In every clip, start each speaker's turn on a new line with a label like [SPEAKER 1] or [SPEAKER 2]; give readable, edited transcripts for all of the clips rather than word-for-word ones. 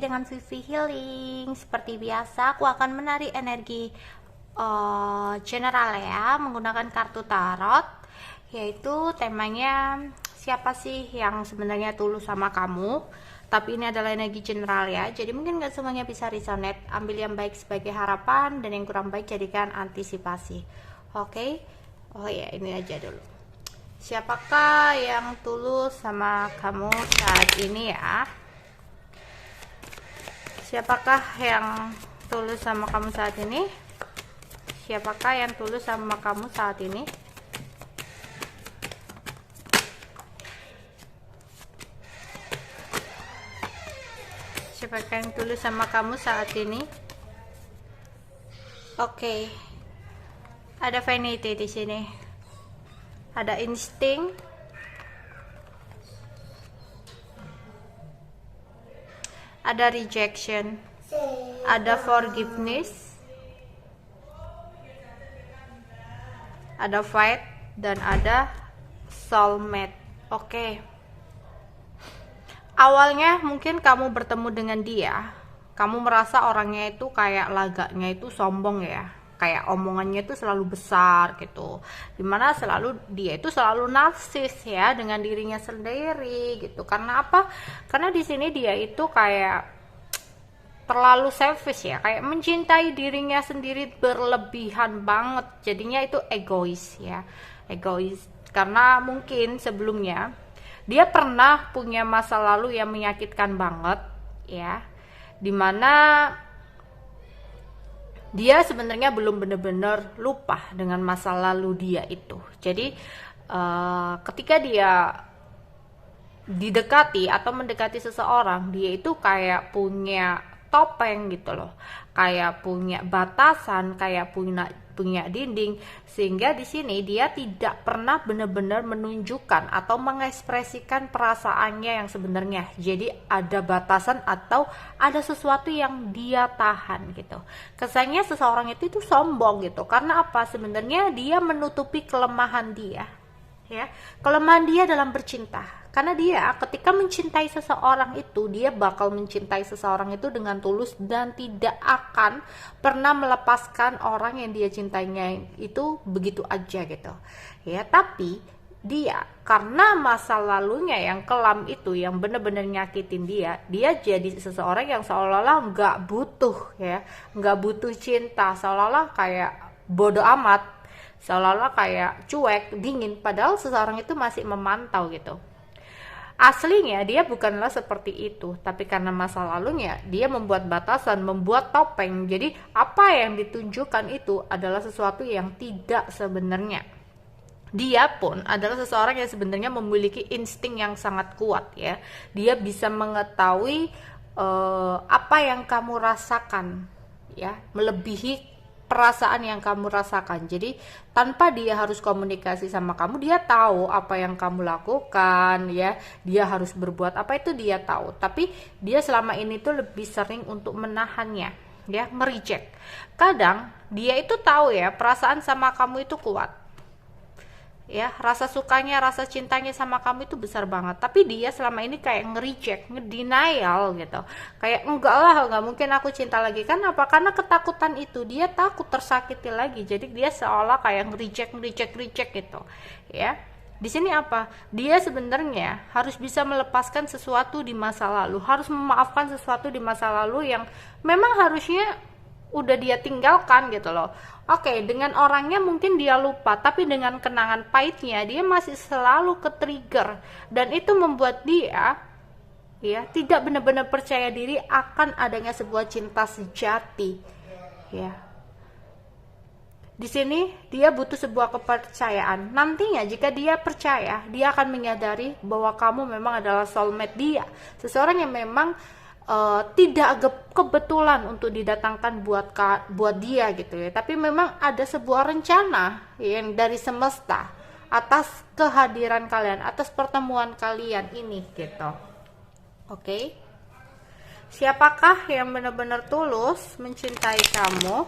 [SPEAKER 1] dengan Vivi Healing. Seperti biasa, aku akan menarik energi general ya, menggunakan kartu tarot, yaitu temanya siapa sih yang sebenarnya tulus sama kamu. Tapi ini adalah energi general ya, jadi mungkin gak semuanya bisa resonate. Ambil yang baik sebagai harapan, dan yang kurang baik jadikan antisipasi. Oke? Oh ya, ini aja dulu. Siapakah yang tulus sama kamu saat ini ya? Siapakah yang tulus sama kamu saat ini? Siapakah yang tulus sama kamu saat ini? Siapakah yang tulus sama kamu saat ini? Oke. Ada vanity di sini. Ada insting. Ada rejection. Ada forgiveness. Ada fight dan ada soulmate. Oke. Awalnya mungkin kamu bertemu dengan dia, kamu merasa orangnya itu kayak lagaknya itu sombong ya, kayak omongannya itu selalu besar gitu, dimana selalu dia itu selalu narsis ya dengan dirinya sendiri gitu. Karena apa? Karena di sini dia itu kayak terlalu selfish ya, kayak mencintai dirinya sendiri berlebihan banget, jadinya itu egois ya, egois. Karena mungkin sebelumnya dia pernah punya masa lalu yang menyakitkan banget ya, dimana dia sebenarnya belum benar-benar lupa dengan masa lalu dia itu. Jadi ketika dia didekati atau mendekati seseorang, dia itu kayak punya topeng gitu loh, kayak punya batasan, kayak punya dinding, sehingga di sini dia tidak pernah benar-benar menunjukkan atau mengekspresikan perasaannya yang sebenarnya. Jadi ada batasan atau ada sesuatu yang dia tahan gitu. Kesannya seseorang itu sombong gitu. Karena apa? Sebenarnya dia menutupi kelemahan dia. Ya, kelemahan dia dalam bercinta. Karena dia ketika mencintai seseorang itu, dia bakal mencintai seseorang itu dengan tulus dan tidak akan pernah melepaskan orang yang dia cintainya itu begitu aja gitu. Ya, tapi dia karena masa lalunya yang kelam itu yang benar-benar nyakitin dia jadi seseorang yang seolah-olah nggak butuh ya, nggak butuh cinta, seolah-olah kayak bodoh amat, seolah-olah kayak cuek, dingin, padahal seseorang itu masih memantau gitu. Aslinya dia bukanlah seperti itu, tapi karena masa lalunya dia membuat batasan, membuat topeng. Jadi apa yang ditunjukkan itu adalah sesuatu yang tidak sebenarnya. Dia pun adalah seseorang yang sebenarnya memiliki insting yang sangat kuat ya. Dia bisa mengetahui apa yang kamu rasakan ya, melebihi perasaan yang kamu rasakan. Jadi tanpa dia harus komunikasi sama kamu, dia tahu apa yang kamu lakukan ya, dia harus berbuat apa itu dia tahu. Tapi dia selama ini tuh lebih sering untuk menahannya ya, nge-reject. Kadang dia itu tahu ya perasaan sama kamu itu kuat ya, rasa sukanya, rasa cintanya sama kamu itu besar banget, tapi dia selama ini kayak nge-reject, nge-denial gitu, kayak enggak lah, enggak mungkin aku cinta lagi. Kan apa? Karena ketakutan itu, dia takut tersakiti lagi, jadi dia seolah kayak nge-reject gitu ya. Di sini apa? Dia sebenarnya harus bisa melepaskan sesuatu di masa lalu, harus memaafkan sesuatu di masa lalu yang memang harusnya udah dia tinggalkan gitu loh. Oke, dengan orangnya mungkin dia lupa, tapi dengan kenangan pahitnya dia masih selalu ke-trigger, dan itu membuat dia ya tidak benar-benar percaya diri akan adanya sebuah cinta sejati ya. Di sini dia butuh sebuah kepercayaan. Nantinya jika dia percaya, dia akan menyadari bahwa kamu memang adalah soulmate dia, seseorang yang memang tidak kebetulan untuk didatangkan buat dia gitu ya, tapi memang ada sebuah rencana yang dari semesta atas kehadiran kalian, atas pertemuan kalian ini gitu. Oke. Siapakah yang benar-benar tulus mencintai kamu?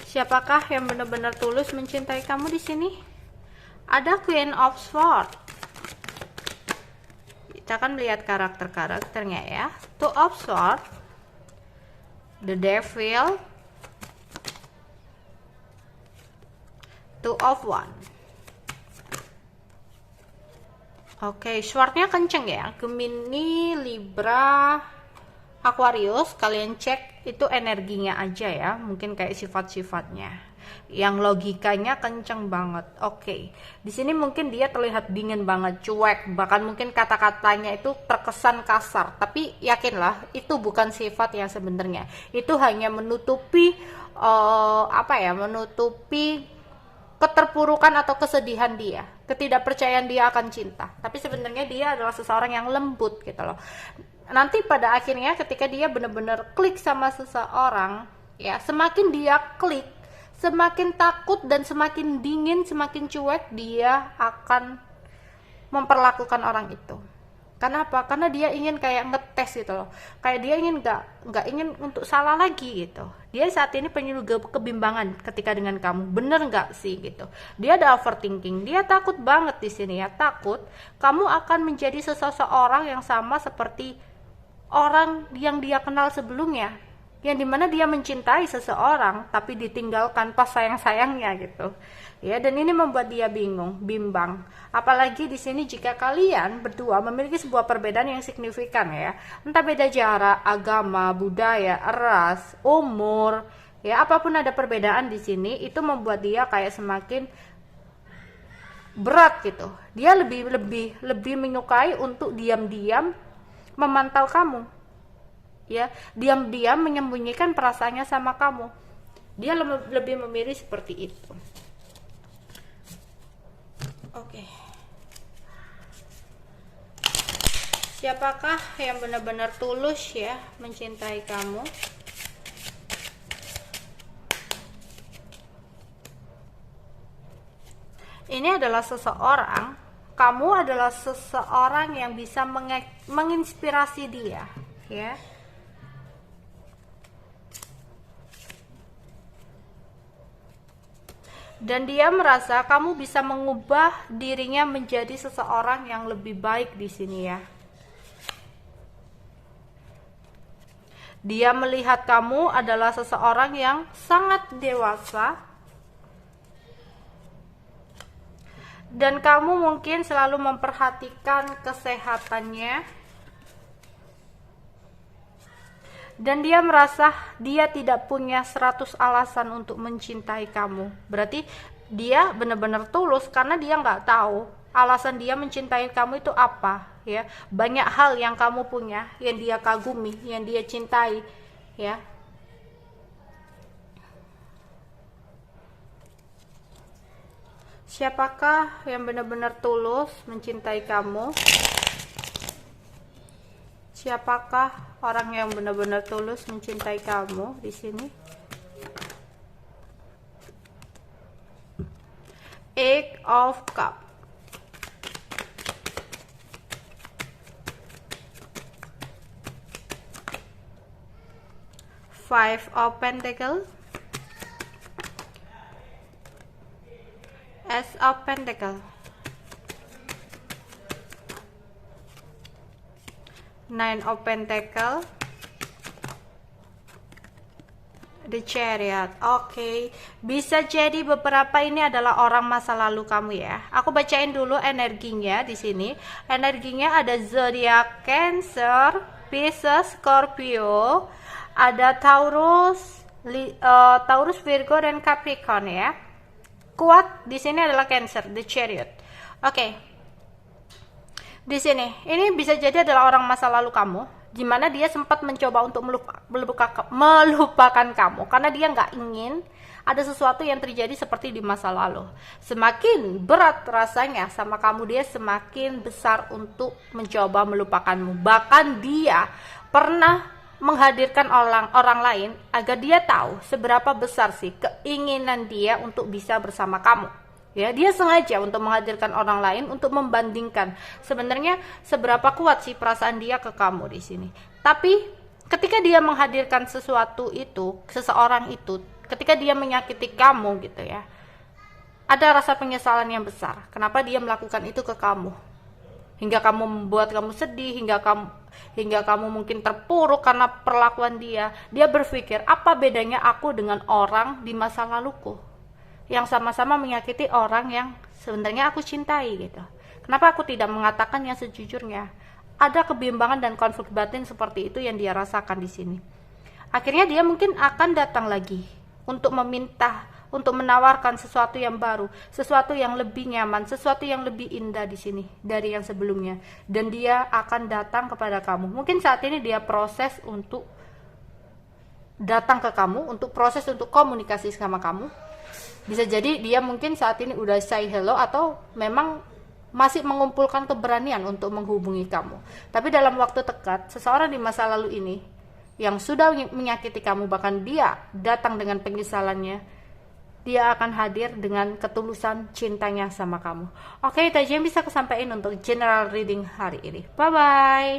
[SPEAKER 1] Siapakah yang benar-benar tulus mencintai kamu di sini? Ada Queen of Swords. Kita akan melihat karakter-karakternya ya. Two of Swords, the Devil, Two of Wands. Oke, swordnya kenceng ya. Gemini, Libra, Aquarius, kalian cek itu energinya aja ya. Mungkin kayak sifat-sifatnya. Yang logikanya kenceng banget. Oke, di sini mungkin dia terlihat dingin banget, cuek, bahkan mungkin kata-katanya itu terkesan kasar. Tapi yakinlah, itu bukan sifat yang sebenarnya. Itu hanya menutupi menutupi keterpurukan atau kesedihan dia, ketidakpercayaan dia akan cinta. Tapi sebenarnya dia adalah seseorang yang lembut gitu loh. Nanti pada akhirnya ketika dia benar-benar klik sama seseorang, ya, semakin dia klik, semakin takut dan semakin dingin, semakin cuek dia akan memperlakukan orang itu. Kenapa? Karena dia ingin kayak ngetes gitu loh. Kayak dia ingin nggak ingin untuk salah lagi gitu. Dia saat ini penuh kebimbangan ketika dengan kamu. Bener nggak sih gitu. Dia ada overthinking. Dia takut banget di sini ya. Takut kamu akan menjadi seseorang yang sama seperti orang yang dia kenal sebelumnya. Yang dimana dia mencintai seseorang tapi ditinggalkan pas sayang-sayangnya gitu. Ya, dan ini membuat dia bingung, bimbang. Apalagi di sini jika kalian berdua memiliki sebuah perbedaan yang signifikan ya. Entah beda jarak, agama, budaya, ras, umur, ya apapun ada perbedaan di sini, itu membuat dia kayak semakin berat gitu. Dia lebih menyukai untuk diam-diam memantau kamu. Ya, diam-diam menyembunyikan perasaannya sama kamu. Dia lebih memilih seperti itu. Oke. Siapakah yang benar-benar tulus ya mencintai kamu? Ini adalah seseorang, kamu adalah seseorang yang bisa menginspirasi dia, ya. Dan dia merasa kamu bisa mengubah dirinya menjadi seseorang yang lebih baik di sini ya. Dia melihat kamu adalah seseorang yang sangat dewasa. Dan kamu mungkin selalu memperhatikan kesehatannya. Dan dia merasa dia tidak punya 100 alasan untuk mencintai kamu. Berarti dia benar-benar tulus karena dia nggak tahu alasan dia mencintai kamu itu apa, ya. Banyak hal yang kamu punya, yang dia kagumi, yang dia cintai, ya. Siapakah yang benar-benar tulus mencintai kamu? Siapakah orang yang benar-benar tulus mencintai kamu di sini? Eight of Cups. Five of Pentacles. Ace of Pentacles. Nine of Pentacles, The Chariot. Oke, bisa jadi beberapa ini adalah orang masa lalu kamu ya. Aku bacain dulu energinya di sini. Energinya ada zodiak Cancer, Pisces, Scorpio, ada Taurus, Virgo dan Capricorn ya. Kuat di sini adalah Cancer, The Chariot. Oke. Di sini, ini bisa jadi adalah orang masa lalu kamu, di mana dia sempat mencoba untuk melupakan kamu, karena dia nggak ingin ada sesuatu yang terjadi seperti di masa lalu. Semakin berat rasanya sama kamu, dia semakin besar untuk mencoba melupakanmu. Bahkan dia pernah menghadirkan orang lain agar dia tahu seberapa besar sih keinginan dia untuk bisa bersama kamu. Ya, dia sengaja untuk menghadirkan orang lain untuk membandingkan sebenarnya seberapa kuat sih perasaan dia ke kamu di sini. Tapi ketika dia menghadirkan sesuatu itu, seseorang itu, ketika dia menyakiti kamu gitu ya, ada rasa penyesalan yang besar. Kenapa dia melakukan itu ke kamu? hingga kamu membuat kamu sedih, hingga kamu mungkin terpuruk karena perlakuan dia. Dia berpikir, apa bedanya aku dengan orang di masa laluku yang sama-sama menyakiti orang yang sebenarnya aku cintai gitu. Kenapa aku tidak mengatakan yang sejujurnya? Ada kebimbangan dan konflik batin seperti itu yang dia rasakan di sini. Akhirnya dia mungkin akan datang lagi untuk meminta, untuk menawarkan sesuatu yang baru, sesuatu yang lebih nyaman, sesuatu yang lebih indah di sini dari yang sebelumnya. Dan dia akan datang kepada kamu. Mungkin saat ini dia proses untuk datang ke kamu, untuk proses untuk komunikasi sama kamu. Bisa jadi dia mungkin saat ini udah say hello, atau memang masih mengumpulkan keberanian untuk menghubungi kamu. Tapi dalam waktu dekat, seseorang di masa lalu ini yang sudah menyakiti kamu, bahkan dia datang dengan penyesalannya, dia akan hadir dengan ketulusan cintanya sama kamu. Oke, itu aja yang bisa aku sampaikan untuk general reading hari ini. Bye bye.